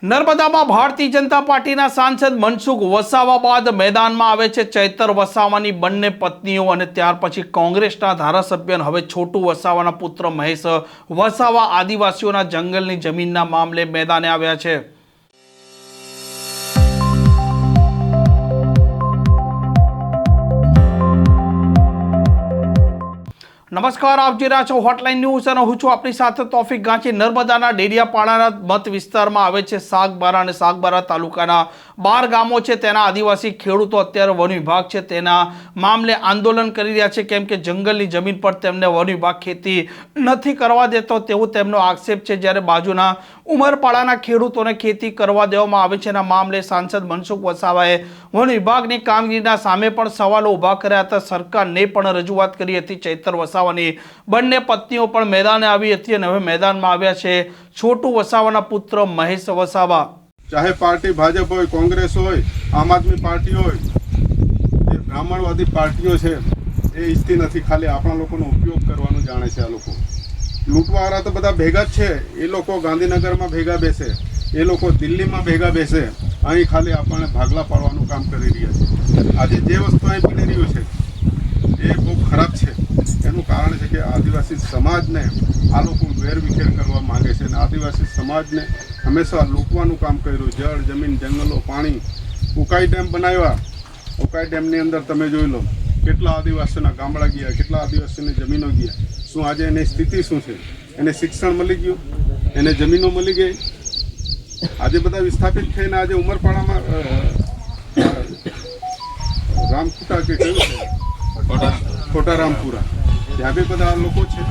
નર્મદામાં ભારતીય જનતા પાર્ટીના સાંસદ મનસુખ વસાવા બાદ મેદાનમાં આવે છે ચૈતર વસાવાની બંને પત્નીઓ અને ત્યાર પછી કોંગ્રેસના ધારાસભ્ય અને હવે છોટુ વસાવાના પુત્ર મહેશ વસાવા આદિવાસીઓના જંગલની જમીનના મામલે મેદાને આવ્યા છે। નમસ્કાર, આપ જોઈ રહ્યા છો હોટલાઇન ન્યૂઝ અને હું છું આપની સાથે તોફિક ગાંચી। નર્મદાના ડેડિયાપાડાના મત વિસ્તારમાં આવે છે સાગબારા અને સાગબારા તાલુકાના 12 ગામો છે તેના આદિવાસી ખેડૂતો અત્યારે વન વિભાગ છે તેના મામલે આંદોલન કરી રહ્યા છે, કેમ કે જંગલની જમીન પર તેમને વન વિભાગ ખેતી નથી કરવા દેતો તેવું તેમનો આક્ષેપ છે, જ્યારે બાજુના ઉમરપાડાના ખેડૂતોને ખેતી કરવા દેવામાં આવે છે। એના મામલે સાંસદ મનસુખ વસાવાએ વન વિભાગની કામગીરીના સામે પણ સવાલો ઊભા કર્યા હતા। સરકારને પણ રજૂઆત કરી હતી। ચૈતર વસાવાની બંને પત્નીઓ પણ મેદાને આવી હતી અને હવે મેદાનમાં આવ્યા છે છોટુ વસાવાના પુત્ર મહેશ વસાવા। चाहे पार्टी भाजप हो, कांग्रेस हो, आम आदमी पार्टी हो, ये ब्राह्मणवादी पार्टीओ है ये ઈચ્છતી નથી, ખાલી આપણા લોકોનો ઉપયોગ કરવાનું જાણે છે। આ લોકો લૂંટવાવાળા તો બધા ભેગા જ છે। એ લોકો ગાંધીનગરમાં ભેગા બેસે, એ લોકો દિલ્હીમાં ભેગા બેસે, અહીં ખાલી આપણને ભાગલા પાડવાનું કામ કરી રહ્યા છે। આજે જે વસ્તુ અહીં બની રહ્યું છે એ બહુ ખરાબ છે। એનું કારણ છે કે આદિવાસી સમાજને આ લોકો વેરવિખેર કરવા માંગે છે અને આદિવાસી સમાજને હંમેશા લૂંટવાનું કામ કર્યું। જળ, જમીન, જંગલો, પાણી, ઉકાઈ ડેમ બનાવ્યા। ઉકાઈ ડેમની અંદર તમે જોઈ લો કેટલા આદિવાસીઓના ગામડા ગયા, કેટલા આદિવાસીઓની જમીનો ગયા। શું આજે એની સ્થિતિ શું છે? એને શિક્ષણ મળી ગયું, એને જમીનો મળી ગઈ। આજે બધા વિસ્થાપિત થઈને આજે ઉમરપાડામાં રામકુટા કે કયું છે, ખોટા રામપુરા, ત્યાં બી બધા લોકો છે।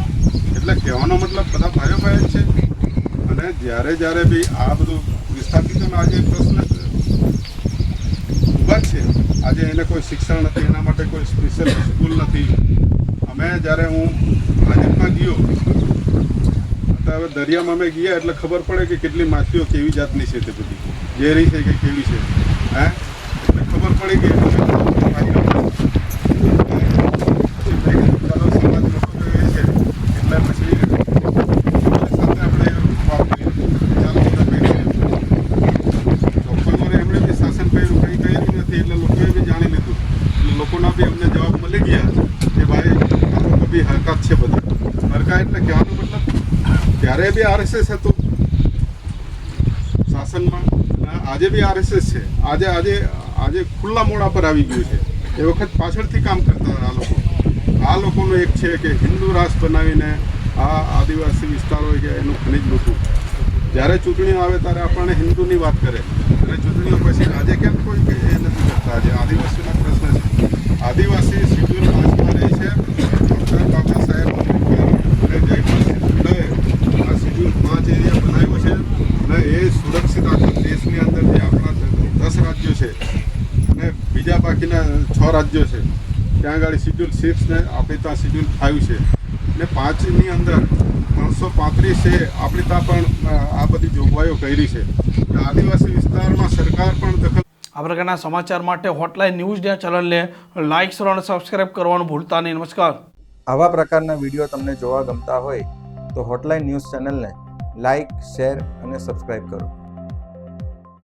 એટલે કહેવાનો મતલબ બધા ભાઈઓ ભાઈ જ છે। અને જ્યારે બી આ બધું વિસ્થાપિતોનો આજે પ્રશ્ન ઊભા છે, આજે એને કોઈ શિક્ષણ નથી, એના માટે કોઈ સ્પેશિયલ સ્કૂલ નથી। અમે જ્યારે હું ભાજપમાં ગયો તો હવે દરિયામાં અમે ગયા એટલે ખબર પડે કે કેટલી માછલીઓ કેવી જાતની છે, તે બધી ઝેરી છે કે કેવી છે, હે એટલે ખબર પડી ગઈ। લોકોના બી અમને જવાબ મળી ગયા કે ભાઈ આ લોકો બી હરકત છે, બધી હરકત એટલે કહેવાનો મતલબ ત્યારે બી આરએસએસ હતું શાસનમાં, આજે બી આરએસએસ છે। આજે ખુલ્લા મોડા પર આવી ગયું છે। એ વખત પાછળથી કામ કરતા આ લોકો। આ લોકોનું એક છે કે હિન્દુ રાષ્ટ્ર બનાવીને આ આદિવાસી વિસ્તારો કે એનું ખનિજ લૂંટવું। જ્યારે ચૂંટણીઓ આવે ત્યારે આપણને હિન્દુની વાત કરે અને ચૂંટણીઓ પછી આજે કેમ કોઈ એ નથી કરતા। આજે આદિવાસીના પ્રશ્ન છે। આદિવાસી શિડ્યુલ 5માં રહે છે। ડૉક્ટર બાબા સાહેબ આંબેડકરે આ શિડ્યુલ 5 એરિયા બનાવ્યો છે અને એ સુરક્ષિત આખા દેશની અંદર જે આપણા 10 રાજ્યો છે અને બીજા બાકીના 6 રાજ્યો છે ત્યાં આગળ શિડ્યુલ 6 ને આપણી ત્યાં શિડ્યુલ 5 છે ને 5ની અંદર 335 છે આપણી ત્યાં પણ આ બધી જોગવાઈઓ કરી છે। આદિવાસી વિસ્તારમાં સરકાર પણ દખલ। આ પ્રકારના સમાચાર માટે હોટલાઇન ન્યૂઝના ચેનલને લાઇક, શેર અને સબસ્ક્રાઇબ કરવાનું ભૂલતા નહીં। નમસ્કાર। આવા પ્રકારના વિડીયો તમને જોવા ગમતા હોય તો હોટલાઇન ન્યૂઝ ચેનલને લાઇક, શેર અને સબસ્ક્રાઇબ કરો।